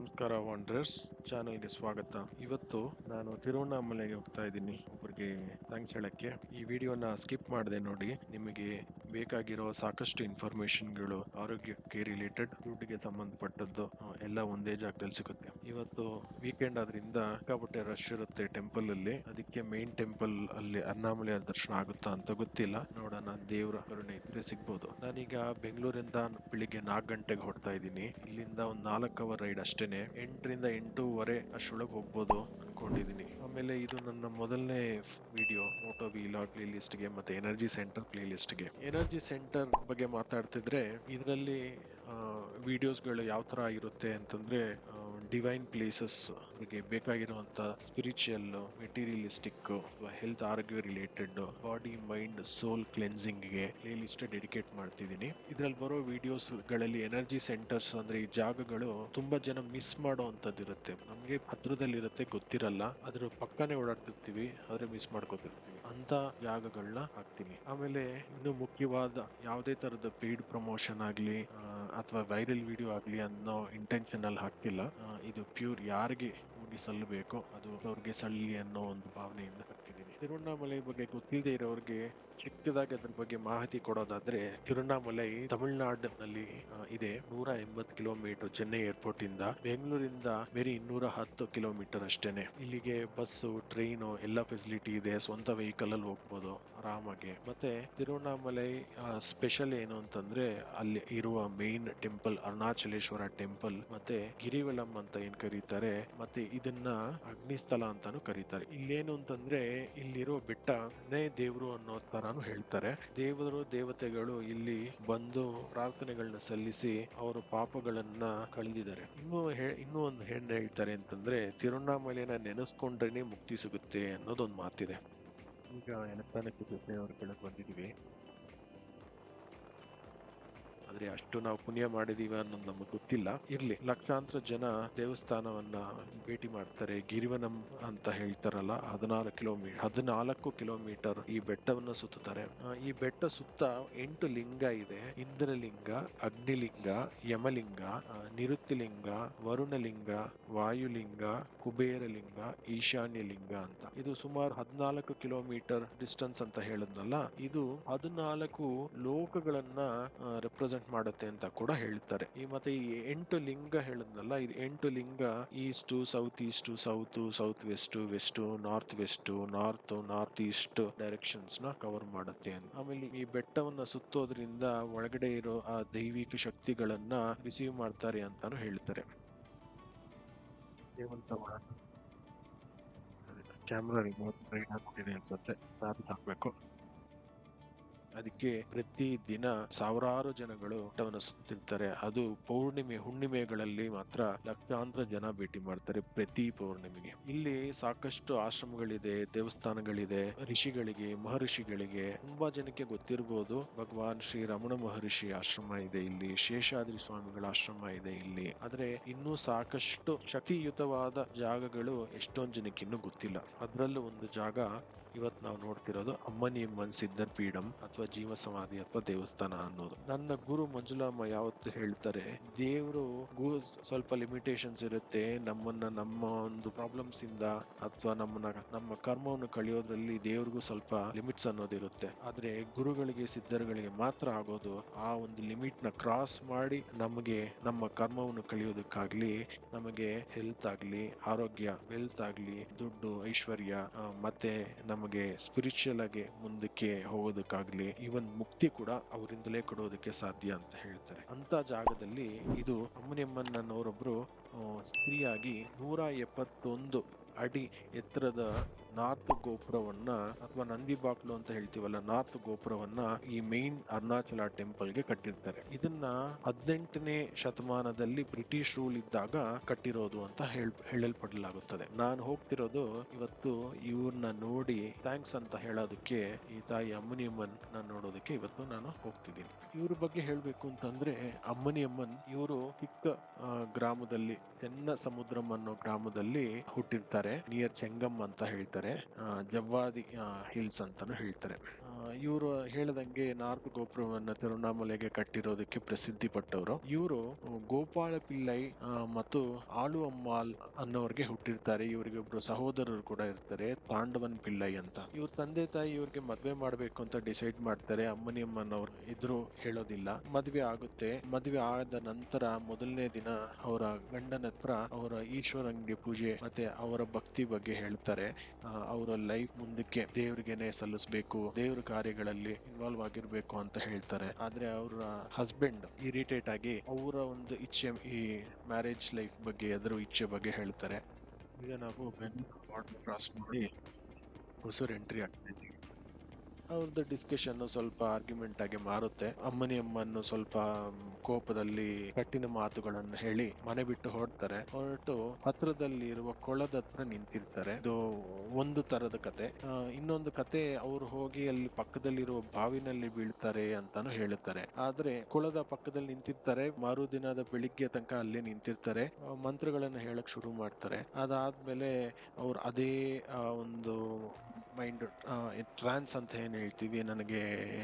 ನಮಸ್ಕಾರ ವಾಂಡ್ರರ್ಸ್ ಚಾನೆಲ್ಗೆ ಸ್ವಾಗತ. ಇವತ್ತು ನಾನು ತಿರುವಣ್ಣಾಮಲೆಗೆ ಹೋಗ್ತಾ ಇದ್ದೀನಿ ಒಬ್ಬರಿಗೆ ಥ್ಯಾಂಕ್ಸ್ ಹೇಳಕ್ಕೆ. ಈ ವಿಡಿಯೋನ ಸ್ಕಿಪ್ ಮಾಡದೆ ನೋಡಿ, ನಿಮಗೆ ಬೇಕಾಗಿರೋ ಸಾಕಷ್ಟು ಇನ್ಫಾರ್ಮೇಶನ್ಗಳು ಆರೋಗ್ಯಕ್ಕೆ ರಿಲೇಟೆಡ್, ದುಡ್ಡಿಗೆ ಸಂಬಂಧಪಟ್ಟದ್ದು ಎಲ್ಲ ಒಂದೇ ಜಾಗದಲ್ಲಿ ಸಿಗುತ್ತೆ. ಇವತ್ತು ವೀಕೆಂಡ್ ಆದ್ರಿಂದ ಸಿಕ್ಕಾಪಟ್ಟೆ ರಶ್ ಇರುತ್ತೆ ಟೆಂಪಲ್ ಅಲ್ಲಿ. ಅದಕ್ಕೆ ಮೇನ್ ಟೆಂಪಲ್ ಅಲ್ಲಿ ಅಣ್ಣಾಮಲೈ ದರ್ಶನ ಆಗುತ್ತಾ ಅಂತ ಗೊತ್ತಿಲ್ಲ, ನೋಡೋಣ, ದೇವರ ಕರುಣೆ ಇದ್ರೆ ಸಿಗ್ಬೋದು. ನಾನೀಗ ಬೆಂಗಳೂರಿಂದ ಬೆಳಿಗ್ಗೆ 4 ಗಂಟೆಗೆ ಹೊರಡ್ತಾ ಇದ್ದೀನಿ. ಇಲ್ಲಿಂದ ಒಂದು 4 ಅವರ್ ರೈಡ್ ಅಷ್ಟೇನೆ. 8ರಿಂದ 8:30 ಅಷ್ಟೊಳಗೆ ಹೋಗ್ಬೋದು ಅನ್ಕೊಂಡಿದೀನಿ. ಆಮೇಲೆ ಇದು ನನ್ನ ಮೊದಲನೇ ವಿಡಿಯೋ ಮೋಟೋ ವಿಲಾಗ್ ಪ್ಲೇ ಲಿಸ್ಟ್ಗೆ ಮತ್ತೆ ಎನರ್ಜಿ ಸೆಂಟರ್ ಪ್ಲೇ ಲಿಸ್ಟ್ಗೆ. ಎನರ್ಜಿ ಸೆಂಟರ್ ಬಗ್ಗೆ ಮಾತಾಡ್ತಿದ್ರೆ ಇದರಲ್ಲಿ ವಿಡಿಯೋಸ್ಗಳು ಯಾವ ತರ ಇರುತ್ತೆ ಅಂತಂದ್ರೆ, ಡಿವೈನ್ ಪ್ಲೇಸಸ್, ಅವ್ರಿಗೆ ಬೇಕಾಗಿರುವಂತ ಸ್ಪಿರಿಚುವಲ್, ಮೆಟೀರಿಯಲಿಸ್ಟಿಕ್ ಅಥವಾ ಹೆಲ್ತ್ ಆರೋಗ್ಯ related, body mind soul cleansing ಗೆ ಪ್ಲೇ ಲಿಸ್ಟ್ ಡೆಡಿಕೇಟ್ ಮಾಡ್ತಿದ್ದೀನಿ. ಇದ್ರಲ್ಲಿ ಬರೋ ವಿಡಿಯೋಸ್ ಗಳಲ್ಲಿ ಎನರ್ಜಿ ಸೆಂಟರ್ಸ್ ಅಂದ್ರೆ ಈ ಜಾಗಗಳು ತುಂಬಾ ಜನ ಮಿಸ್ ಮಾಡೋ ಅಂತದಿರುತ್ತೆ. ನಮ್ಗೆ ಹತ್ರದಲ್ಲಿ ಇರುತ್ತೆ, ಗೊತ್ತಿರಲ್ಲ, ಅದ್ರ ಪಕ್ಕನೆ ಓಡಾಡ್ತಿರ್ತೀವಿ, ಆದ್ರೆ ಮಿಸ್ ಮಾಡ್ಕೋತಿರ್ತೀವಿ. ಅಂತ ಜಾಗಗಳನ್ನ ಹಾಕ್ತೀನಿ. ಆಮೇಲೆ ಇನ್ನು ಮುಖ್ಯವಾದ ಯಾವುದೇ ತರದ ಪೇಯ್ಡ್ ಪ್ರಮೋಷನ್ ಆಗ್ಲಿ ಅಥವಾ ವೈರಲ್ ವಿಡಿಯೋ ಆಗ್ಲಿ ಅನ್ನೋ ಇಂಟೆನ್ಷನ್ ಅಲ್ಲಿ ಹಾಕಿಲ್ಲ. ಇದು ಪ್ಯೂರ್ ಯಾರಿಗೆ ಹೋಗಿ ಸಲ್ಲಬೇಕು ಅದು ಅವ್ರಿಗೆ ಸಲ್ಲಿ ಅನ್ನೋ ಒಂದು ಭಾವನೆಯಿಂದ ಹಾಕ್ತಿದ್ದೀನಿ. ತಿರುವಣ್ಣಾಮಲೈ ಬಗ್ಗೆ ಗೊತ್ತಿಲ್ಲದೆ ಇರೋರಿಗೆ ಚಿಕ್ಕದಾಗಿ ಅದ್ರ ಬಗ್ಗೆ ಮಾಹಿತಿ ಕೊಡೋದಾದ್ರೆ, ತಿರುವಣ್ಣಾಮಲೈ ತಮಿಳುನಾಡಿನಲ್ಲಿ ಇದೆ. 180 ಕಿಲೋಮೀಟರ್ ಚೆನ್ನೈ ಏರ್ಪೋರ್ಟ್ ಇಂದ. ಬೆಂಗಳೂರಿಂದ ಬೇರೆ 210 ಕಿಲೋಮೀಟರ್ ಅಷ್ಟೇನೆ. ಇಲ್ಲಿಗೆ ಬಸ್ಸು, ಟ್ರೈನು ಎಲ್ಲ ಫೆಸಿಲಿಟಿ ಇದೆ. ಸ್ವಂತ ವೆಹಿಕಲ್ ಅಲ್ಲಿ ಹೋಗ್ಬೋದು ಆರಾಮಾಗಿ. ಮತ್ತೆ ತಿರುವಣ್ಣಾಮಲೈ ಸ್ಪೆಷಲ್ ಏನು ಅಂತಂದ್ರೆ, ಅಲ್ಲಿ ಇರುವ ಮೇನ್ ಟೆಂಪಲ್ ಅರುಣಾಚಲೇಶ್ವರ ಟೆಂಪಲ್ ಮತ್ತೆ ಗಿರಿವಲಂ ಅಂತ ಏನ್ ಕರೀತಾರೆ, ಮತ್ತೆ ಇದನ್ನ ಅಗ್ನಿಸ್ಥಳ ಅಂತಾನು ಕರೀತಾರೆ. ಇಲ್ಲೇನು ಅಂತಂದ್ರೆ, ಇಲ್ಲಿರೋ ಬೆಟ್ಟನೇ ದೇವ್ರು ಅನ್ನೋ ತರಾನು ಹೇಳ್ತಾರೆ. ದೇವರು ದೇವತೆಗಳು ಇಲ್ಲಿ ಬಂದು ಪ್ರಾರ್ಥನೆಗಳನ್ನ ಸಲ್ಲಿಸಿ ಅವರ ಪಾಪಗಳನ್ನ ಕಳೆದಿದ್ದಾರೆ. ಇನ್ನೂ ಒಂದು ಹೆಣ್ಣು ಹೇಳ್ತಾರೆ ಅಂತಂದ್ರೆ, ತಿರುವಣ್ಣಾಮಲೆಯನ್ನ ನೆನೆಸ್ಕೊಂಡ್ರೇನೆ ಮುಕ್ತಿ ಸಿಗುತ್ತೆ ಅನ್ನೋದೊಂದು ಮಾತಿದೆ. ಈಗ ಎಲೆಕ್ಟ್ರಾನಿಕ್ ಅವ್ರ ಕೆಳಗೆ ಬಂದಿದೀವಿ. ಆದ್ರೆ ಅಷ್ಟು ನಾವು ಪುಣ್ಯ ಮಾಡಿದೀವ ಅನ್ನೋದು ನಮಗೆ ಗೊತ್ತಿಲ್ಲ. ಇರ್ಲಿ, ಲಕ್ಷಾಂತರ ಜನ ದೇವಸ್ಥಾನವನ್ನ ಭೇಟಿ ಮಾಡ್ತಾರೆ. ಗಿರಿವನಂ ಅಂತ ಹೇಳ್ತಾರಲ್ಲ, 14 ಕಿಲೋಮೀಟರ್ ಈ ಬೆಟ್ಟವನ್ನ ಸುತ್ತುತ್ತಾರೆ. ಈ ಬೆಟ್ಟ ಸುತ್ತ 8 ಲಿಂಗ ಇದೆ. ಇಂದ್ರಲಿಂಗ, ಅಗ್ನಿಲಿಂಗ, ಯಮಲಿಂಗ, ನಿರುತ್ತಿಲಿಂಗ, ವರುಣಲಿಂಗ, ವಾಯುಲಿಂಗ, ಕುಬೇರಲಿಂಗ, ಈಶಾನ್ಯ ಲಿಂಗ ಅಂತ. ಇದು ಸುಮಾರು 14 ಕಿಲೋಮೀಟರ್ ಡಿಸ್ಟೆನ್ಸ್ ಅಂತ ಹೇಳಿದ್ನಲ್ಲ, ಇದು 14 ಲೋಕಗಳನ್ನ ರೆಪ್ರೆಸೆಂಟ್ ಮಾಡುತ್ತೆ ಅಂತ ಕೂಡ ಹೇಳ್ತಾರೆ. ಮತ್ತೆ ಈ 8 ಲಿಂಗ ಹೇಳಿದ್ನಲ್ಲ, ಇದು 8 ಲಿಂಗ east, south east, south west, north west, north east directions ನ ಕವರ್ ಮಾಡುತ್ತೆ ಅಂತ. ಆಮೇಲೆ ಈ ಬೆಟ್ಟವನ್ನ ಸುತ್ತೋದ್ರಿಂದ ಒಳಗಡೆ ಇರೋ ಆ ದೈವಿಕ ಶಕ್ತಿಗಳನ್ನ ರಿಸೀವ್ ಮಾಡ್ತಾರೆ ಅಂತಾನು ಹೇಳ್ತಾರೆ. ಕ್ಯಾಮ್ರಾ ರಿಮೋಟ್ ರೈಟ್ ಹಾಕ್ಬಿಟ್ಟಿದೆ ಅನ್ಸುತ್ತೆ, ಹಾಕ್ಬೇಕು. ಅದಕ್ಕೆ ಪ್ರತಿ ದಿನ ಸಾವಿರಾರು ಜನಗಳು ಬೆಟ್ಟವನ್ನು ಸುತ್ತಿರ್ತಾರೆ. ಅದು ಹುಣ್ಣಿಮೆಗಳಲ್ಲಿ ಮಾತ್ರ ಲಕ್ಷಾಂತರ ಜನ ಭೇಟಿ ಮಾಡ್ತಾರೆ ಪ್ರತಿ ಪೌರ್ಣಿಮೆಗೆ. ಇಲ್ಲಿ ಸಾಕಷ್ಟು ಆಶ್ರಮಗಳಿದೆ, ದೇವಸ್ಥಾನಗಳಿದೆ. ಋಷಿಗಳಿಗೆ, ಮಹರ್ಷಿಗಳಿಗೆ ತುಂಬಾ ಜನಕ್ಕೆ ಗೊತ್ತಿರಬಹುದು. ಭಗವಾನ್ ಶ್ರೀ ರಮಣ ಮಹರ್ಷಿ ಆಶ್ರಮ ಇದೆ ಇಲ್ಲಿ, ಶೇಷಾದ್ರಿ ಸ್ವಾಮಿಗಳ ಆಶ್ರಮ ಇದೆ ಇಲ್ಲಿ. ಆದ್ರೆ ಇನ್ನೂ ಸಾಕಷ್ಟು ಶಕ್ತಿಯುತವಾದ ಜಾಗಗಳು ಎಷ್ಟೊಂದು ಜನಕ್ಕೆ ಇನ್ನೂ ಗೊತ್ತಿಲ್ಲ. ಅದ್ರಲ್ಲೂ ಒಂದು ಜಾಗ ಇವತ್ ನಾವು ನೋಡ್ತಿರೋದು ಅಮ್ಮನಿಯಮ್ಮನ್ ಸಿದ್ಧರ್ ಪೀಠಂ ಅಥವಾ ಜೀವ ಸಮಾಧಿ ಅಥವಾ ದೇವಸ್ಥಾನ ಅನ್ನೋದು. ನನ್ನ ಗುರು ಮಂಜುಳಮ್ಮ ಯಾವತ್ತು ಹೇಳ್ತಾರೆ, ದೇವರು ಸ್ವಲ್ಪ ಲಿಮಿಟೇಷನ್ಸ್ ಇರುತ್ತೆ. ನಮ್ಮ ಒಂದು ಪ್ರಾಬ್ಲಮ್ಸ್ ಇಂದ ಅಥವಾ ನಮ್ಮ ಕರ್ಮವನ್ನು ಕಳೆಯೋದ್ರಲ್ಲಿ ದೇವ್ರಿಗೂ ಸ್ವಲ್ಪ ಲಿಮಿಟ್ಸ್ ಅನ್ನೋದಿರುತ್ತೆ. ಆದ್ರೆ ಗುರುಗಳಿಗೆ, ಸಿದ್ಧರುಗಳಿಗೆ ಮಾತ್ರ ಆಗೋದು ಆ ಒಂದು ಲಿಮಿಟ್ ನ ಕ್ರಾಸ್ ಮಾಡಿ ನಮಗೆ ನಮ್ಮ ಕರ್ಮವನ್ನು ಕಳೆಯೋದಕ್ಕಾಗ್ಲಿ, ನಮಗೆ ಹೆಲ್ತ್ ಆಗ್ಲಿ, ಆರೋಗ್ಯ, ವೆಲ್ತ್ ಆಗ್ಲಿ, ದುಡ್ಡು, ಐಶ್ವರ್ಯ, ಮತ್ತೆ ನಮಗೆ ಸ್ಪಿರಿಚುವಲ್ ಆಗಿ ಮುಂದಕ್ಕೆ ಹೋಗೋದಕ್ಕಾಗ್ಲಿ, ಇವನ್ ಮುಕ್ತಿ ಕೂಡ ಅವರಿಂದಲೇ ಕೊಡೋದಕ್ಕೆ ಸಾಧ್ಯ ಅಂತ ಹೇಳ್ತಾರೆ. ಅಂತ ಜಾಗದಲ್ಲಿ ಇದು ಅಮ್ಮನಿಯಮ್ಮನವರೊಬ್ರು ಸ್ತ್ರೀಯಾಗಿ 171 ಅಡಿ ಎತ್ತರದ ನಾರ್ತ್ ಗೋಪುರವನ್ನ ಅಥವಾ ನಂದಿ ಬಾಕ್ಲು ಅಂತ ಹೇಳ್ತೀವಲ್ಲ, ನಾರ್ತ್ ಗೋಪುರವನ್ನ ಈ ಮೇನ್ ಅರುಣಾಚಲ ಟೆಂಪಲ್ ಗೆ ಕಟ್ಟಿರ್ತಾರೆ. ಇದನ್ನ 18ನೇ ಶತಮಾನದಲ್ಲಿ ಬ್ರಿಟಿಷ್ ರೂಲ್ ಇದ್ದಾಗ ಕಟ್ಟಿರೋದು ಅಂತ ಹೇಳಲ್ಪಡಲಾಗುತ್ತದೆ. ನಾನು ಹೋಗ್ತಿರೋದು ಇವತ್ತು ಇವ್ರನ್ನ ನೋಡಿ ಥ್ಯಾಂಕ್ಸ್ ಅಂತ ಹೇಳೋದಕ್ಕೆ, ಈ ತಾಯಿ ಅಮ್ಮನಿಯಮ್ಮನ್ ನೋಡೋದಕ್ಕೆ ಇವತ್ತು ನಾನು ಹೋಗ್ತಿದ್ದೀನಿ. ಇವ್ರ ಬಗ್ಗೆ ಹೇಳ್ಬೇಕು ಅಂತಂದ್ರೆ, ಅಮ್ಮನಿಯಮ್ಮನ್ ಇವರು ಚಿಕ್ಕ ಗ್ರಾಮದಲ್ಲಿ, ಚೆನ್ನ ಸಮುದ್ರಂ ಅನ್ನೋ ಗ್ರಾಮದಲ್ಲಿ ಹುಟ್ಟಿರ್ತಾರೆ. ನಿಯರ್ ಚೆಂಗಮ್ ಅಂತ ಹೇಳ್ತಾರೆ, ಜವ್ವಾದಿ ಹಿಲ್ಸ್ ಅಂತಾನು ಹೇಳ್ತಾರೆ. ಇವರು ಹೇಳದಂಗೆ ನಾಲ್ಕು ಗೋಪುರವನ್ನ ತಿರುವಣ್ಣಾಮಲೆಗೆ ಕಟ್ಟಿರೋದಕ್ಕೆ ಪ್ರಸಿದ್ಧಿ ಪಟ್ಟವರು. ಇವರು ಗೋಪಾಲ ಪಿಳ್ಳೈ ಮತ್ತು ಆಳು ಅಮ್ಮಾಲ್ ಅನ್ನೋರ್ಗೆ ಹುಟ್ಟಿರ್ತಾರೆ. ಇವರಿಗೆ ಒಬ್ರು ಸಹೋದರರು ಕೂಡ ಇರ್ತಾರೆ, ತಾಂಡವನ್ ಪಿಳ್ಳೈ ಅಂತ. ಇವ್ರ ತಂದೆ ತಾಯಿ ಇವ್ರಿಗೆ ಮದ್ವೆ ಮಾಡ್ಬೇಕು ಅಂತ ಡಿಸೈಡ್ ಮಾಡ್ತಾರೆ. ಅಮ್ಮನಿ ಅಮ್ಮನವ್ರು ಇದ್ರು ಹೇಳೋದಿಲ್ಲ. ಮದ್ವೆ ಆಗುತ್ತೆ. ಮದ್ವೆ ಆದ ನಂತರ ಮೊದಲನೇ ದಿನ ಅವರ ಗಂಡನ ಹತ್ರ ಅವರ ಈಶ್ವರಂಗೆ ಪೂಜೆ ಮತ್ತೆ ಅವರ ಭಕ್ತಿ ಬಗ್ಗೆ ಹೇಳ್ತಾರೆ. ಅವರ ಲೈಫ್ ಮುಂದಕ್ಕೆ ದೇವ್ರಿಗೆನೆ ಸಲ್ಲಿಸ್ಬೇಕು, ದೇವ್ರ ಕಾರ್ಯಗಳಲ್ಲಿ ಇನ್ವಾಲ್ವ್ ಆಗಿರ್ಬೇಕು ಅಂತ ಹೇಳ್ತಾರೆ. ಆದ್ರೆ ಅವರ ಹಸ್ಬೆಂಡ್ ಇರಿಟೇಟ್ ಆಗಿ ಅವರ ಒಂದು ಇಚ್ಛೆ, ಈ ಮ್ಯಾರೇಜ್ ಲೈಫ್ ಬಗ್ಗೆ ಅದ್ರ ಇಚ್ಛೆ ಬಗ್ಗೆ ಹೇಳ್ತಾರೆ. ಈಗ ನಾವು ಬೆಂಗಳೂರು ಬಾರ್ಡರ್ ಕ್ರಾಸ್ ಮಾಡಿ ಹೊಸೂರು ಎಂಟ್ರಿ ಆಗ್ತಾ ಇದ್ದೀವಿ. ಅವ್ರದ್ದು ಡಿಸ್ಕಷನ್ ಸ್ವಲ್ಪ ಆರ್ಗ್ಯುಮೆಂಟ್ ಆಗಿ ಮಾರುತ್ತೆ. ಅಮ್ಮನ್ನು ಸ್ವಲ್ಪ ಕೋಪದಲ್ಲಿ ಕಠಿಣ ಮಾತುಗಳನ್ನು ಹೇಳಿ ಮನೆ ಬಿಟ್ಟು ಹೊರಟು ಹತ್ರದಲ್ಲಿ ಇರುವ ಕೊಳದ ಹತ್ರ ನಿಂತಿರ್ತಾರೆ. ಇದು ಒಂದು ತರದ ಕತೆ. ಇನ್ನೊಂದು ಕತೆ, ಅವ್ರು ಹೋಗಿ ಅಲ್ಲಿ ಪಕ್ಕದಲ್ಲಿರುವ ಬಾವಿನಲ್ಲಿ ಬೀಳ್ತಾರೆ ಅಂತಾನು ಹೇಳುತ್ತಾರೆ. ಆದ್ರೆ ಕೊಳದ ಪಕ್ಕದಲ್ಲಿ ನಿಂತಿರ್ತಾರೆ, ಮರುದಿನದ ಬೆಳಿಗ್ಗೆ ತನಕ ಅಲ್ಲೇ ನಿಂತಿರ್ತಾರೆ, ಮಂತ್ರಗಳನ್ನ ಹೇಳಕ್ ಶುರು ಮಾಡ್ತಾರೆ. ಅದಾದ್ಮೇಲೆ ಅವ್ರು ಅದೇ ಒಂದು ಮೈಂಡ್ ಟ್ರಾನ್ಸ್ ಅಂತ ಏನ್ ಹೇಳ್ತೀವಿ, ನನಗೆ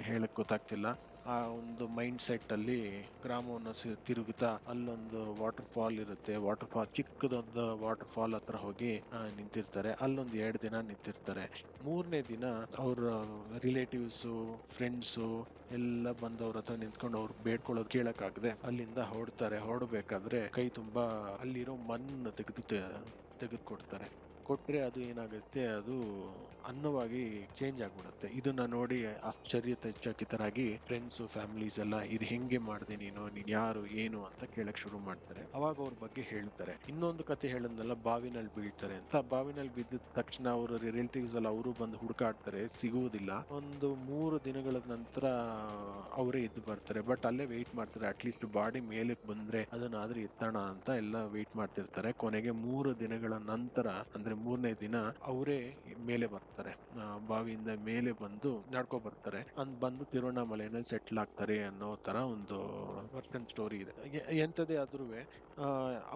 ಹೇಳಕ್ ಗೊತ್ತಾಗ್ತಿಲ್ಲ, ಆ ಒಂದು ಮೈಂಡ್ ಸೆಟ್ ಅಲ್ಲಿ ಗ್ರಾಮವನ್ನು ತಿರುಗುತ್ತಾ ಅಲ್ಲೊಂದು ವಾಟರ್ ಫಾಲ್ ಇರುತ್ತೆ. ವಾಟರ್ ಫಾಲ್, ಚಿಕ್ಕದೊಂದು ವಾಟರ್ ಫಾಲ್ ಹತ್ರ ಹೋಗಿ ನಿಂತಿರ್ತಾರೆ. ಅಲ್ಲೊಂದು 2 ದಿನ ನಿಂತಿರ್ತಾರೆ. 3ನೇ ದಿನ ಅವ್ರ ರಿಲೇಟಿವ್ಸು ಫ್ರೆಂಡ್ಸು ಎಲ್ಲ ಬಂದು ಅವ್ರ ಹತ್ರ ನಿಂತ್ಕೊಂಡು ಅವ್ರು ಬೇಡ್ಕೊಳ್ಳೋದು ಕೇಳಕ್ಕಾಗದೆ ಅಲ್ಲಿಂದ ಹೊರಡ್ಬೇಕಾದ್ರೆ ಕೈ ತುಂಬಾ ಅಲ್ಲಿರೋ ಮಣ್ಣು ತೆಗೆದುಕೊಡ್ತಾರೆ. ಕೊಟ್ರೆ ಅದು ಏನಾಗುತ್ತೆ, ಅದು ಅನ್ನವಾಗಿ ಚೇಂಜ್ ಆಗ್ಬಿಡುತ್ತೆ. ಇದನ್ನ ನೋಡಿ ಆಶ್ಚರ್ಯಚಕಿತರಾಗಿ ಫ್ರೆಂಡ್ಸ್ ಫ್ಯಾಮಿಲೀಸ್ ಎಲ್ಲ ಇದು ಹೆಂಗೆ ಮಾಡಿದೆ ನೀನು ಯಾರು ಏನು ಅಂತ ಕೇಳಕ್ ಶುರು ಮಾಡ್ತಾರೆ. ಅವಾಗ ಅವ್ರ ಬಗ್ಗೆ ಹೇಳ್ತಾರೆ. ಇನ್ನೊಂದು ಕತೆ ಹೇಳದ್ನಲ್ಲ, ಬಾವಿನಲ್ಲಿ ಬೀಳ್ತಾರೆ ಅಂತ. ಬಾವಿನಲ್ಲಿ ಬಿದ್ದ ತಕ್ಷಣ ಅವ್ರ ರಿಲೇಟಿವ್ಸ್ ಎಲ್ಲ ಅವರು ಬಂದು ಹುಡುಕಾಡ್ತಾರೆ, ಸಿಗುವುದಿಲ್ಲ. ಒಂದು 3 ದಿನಗಳ ನಂತರ ಅವರೇ ಎದ್ದು ಬರ್ತಾರೆ. ಬಟ್ ಅಲ್ಲೇ ವೆಯ್ಟ್ ಮಾಡ್ತಾರೆ, ಅಟ್ಲೀಸ್ಟ್ ಬಾಡಿ ಮೇಲೆ ಬಂದ್ರೆ ಅದನ್ನಾದ್ರೂ ಎತ್ತೋಣ ಅಂತ ಎಲ್ಲ ವೆಯ್ಟ್ ಮಾಡ್ತಿರ್ತಾರೆ. ಕೊನೆಗೆ 3 ದಿನಗಳ ನಂತರ, ಅಂದ್ರೆ 3ನೇ ದಿನ ಅವರೇ ಮೇಲೆ ಬರ್ತಾರೆ. ಬಾವಿಯಿಂದ ಮೇಲೆ ಬಂದು ನಡ್ಕೊ ಬರ್ತಾರೆ. ಬಂದು ತಿರುವಣ್ಣಾಮಲೆಯಲ್ಲಿ ಸೆಟ್ಲ್ ಆಗ್ತಾರೆ ಅನ್ನೋ ತರ ಒಂದು ವರ್ಷನ್ ಸ್ಟೋರಿ ಇದೆ. ಎಂತದೇ ಆದ್ರೂ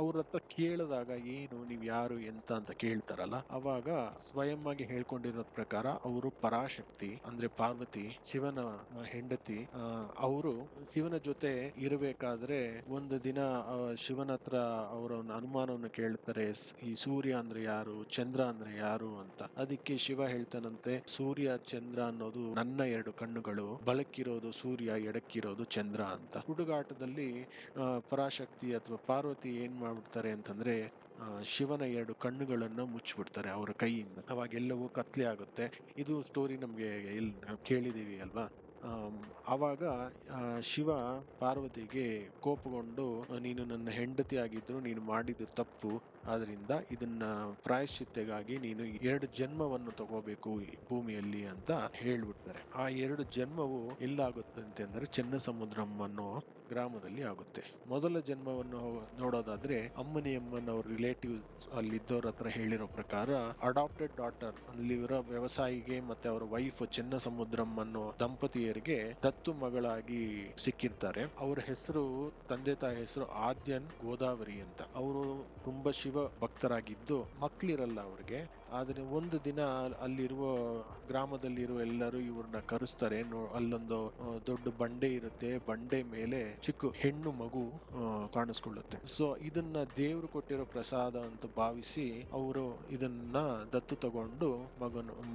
ಅವ್ರ ಹತ್ರ ಕೇಳಿದಾಗ ಏನು ನೀವ್ ಯಾರು ಎಂತ ಅಂತ ಕೇಳ್ತಾರಲ್ಲ, ಅವಾಗ ಸ್ವಯಂ ಆಗಿ ಹೇಳ್ಕೊಂಡಿರೋ ಪ್ರಕಾರ ಅವರು ಪರಾಶಕ್ತಿ, ಅಂದ್ರೆ ಪಾರ್ವತಿ, ಶಿವನ ಹೆಂಡತಿ. ಅವರು ಶಿವನ ಜೊತೆ ಇರಬೇಕಾದ್ರೆ ಒಂದು ದಿನ ಶಿವನ ಹತ್ರ ಅವರ ಅನುಮಾನವನ್ನು ಕೇಳ್ತಾರೆ, ಈ ಸೂರ್ಯ ಅಂದ್ರೆ ಯಾರು, ಚಂದ್ರ ಅಂದ್ರೆ ಯಾರು ಅಂತ. ಅದಕ್ಕೆ ಶಿವ ಹೇಳ್ತಾನಂತೆ, ಸೂರ್ಯ ಚಂದ್ರ ಅನ್ನೋದು ನನ್ನ 2 ಕಣ್ಣುಗಳು, ಬಲಕ್ಕಿರೋದು ಸೂರ್ಯ, ಎಡಕ್ಕಿರೋದು ಚಂದ್ರ ಅಂತ. ಹುಡುಗಾಟದಲ್ಲಿ ಪರಾಶಕ್ತಿ ಅಥವಾ ಪಾರ್ವತಿ ಏನ್ ಮಾಡ್ಬಿಡ್ತಾರೆ ಅಂತಂದ್ರೆ, ಶಿವನ 2 ಕಣ್ಣುಗಳನ್ನ ಮುಚ್ಚಿಬಿಡ್ತಾರೆ ಅವರ ಕೈಯಿಂದ. ಅವಾಗೆಲ್ಲವೂ ಕತ್ಲೆ ಆಗುತ್ತೆ. ಇದು ಸ್ಟೋರಿ ನಮ್ಗೆ ಕೇಳಿದೀವಿ ಅಲ್ವಾ. ಆವಾಗ ಶಿವ ಪಾರ್ವತಿಗೆ ಕೋಪಗೊಂಡು, ನೀನು ನನ್ನ ಹೆಂಡತಿ ಆಗಿದ್ರು ನೀನು ಮಾಡಿದ್ದು ತಪ್ಪು, ಆದ್ರಿಂದ ಇದನ್ನ ಪ್ರಾಯಶ್ಚಿತ್ತೆಗಾಗಿ ನೀನು 2 ಜನ್ಮವನ್ನು ತಗೋಬೇಕು ಈ ಭೂಮಿಯಲ್ಲಿ ಅಂತ ಹೇಳ್ಬಿಡ್ತಾರೆ. ಆ 2 ಜನ್ಮವು ಎಲ್ಲಾಗುತ್ತೆ ಅಂದ್ರೆ ಚೆನ್ನಸಮುದ್ರಂ ಅನ್ನೋ ಗ್ರಾಮದಲ್ಲಿ ಆಗುತ್ತೆ. ಮೊದಲ ಜನ್ಮವನ್ನು ನೋಡೋದಾದ್ರೆ ಅಮ್ಮನವ್ರ ರಿಲೇಟಿವ್ಸ್ ಅಲ್ಲಿದ್ದವ್ರ ಹತ್ರ ಹೇಳಿರೋ ಪ್ರಕಾರ, ಅಡಾಪ್ಟೆಡ್ ಡಾಟರ್, ಅಲ್ಲಿರೋ ವ್ಯವಸಾಯಿಗೆ ಮತ್ತೆ ಅವರ ವೈಫ್ ಚೆನ್ನಸಮುದ್ರಂ ಅನ್ನೋ ದಂಪತಿಯರಿಗೆ ದತ್ತು ಮಗಳಾಗಿ ಸಿಕ್ಕಿರ್ತಾರೆ. ಅವ್ರ ಹೆಸರು, ತಂದೆ ತಾಯಿ ಹೆಸರು ಆದ್ಯನ್ ಗೋದಾವರಿ ಅಂತ. ಅವರು ತುಂಬಾ ಶಿವ ಭಕ್ತರಾಗಿದ್ದು ಮಕ್ಳಿರಲ್ಲ ಅವ್ರಿಗೆ. ಆದ್ರೆ ಒಂದು ದಿನ ಅಲ್ಲಿರುವ ಗ್ರಾಮದಲ್ಲಿರುವ ಎಲ್ಲರೂ ಇವ್ರನ್ನ ಕರೆಸ್ತಾರೆ. ಅಲ್ಲೊಂದು ದೊಡ್ಡ ಬಂಡೆ ಇರುತ್ತೆ, ಬಂಡೆ ಮೇಲೆ ಚಿಕ್ಕ ಹೆಣ್ಣು ಮಗು ಕಾಣಿಸ್ಕೊಳ್ಳುತ್ತೆ. ಸೊ ಇದನ್ನ ದೇವ್ರು ಕೊಟ್ಟಿರೋ ಪ್ರಸಾದ ಅಂತ ಭಾವಿಸಿ ಅವರು ಇದನ್ನ ದತ್ತು ತಗೊಂಡು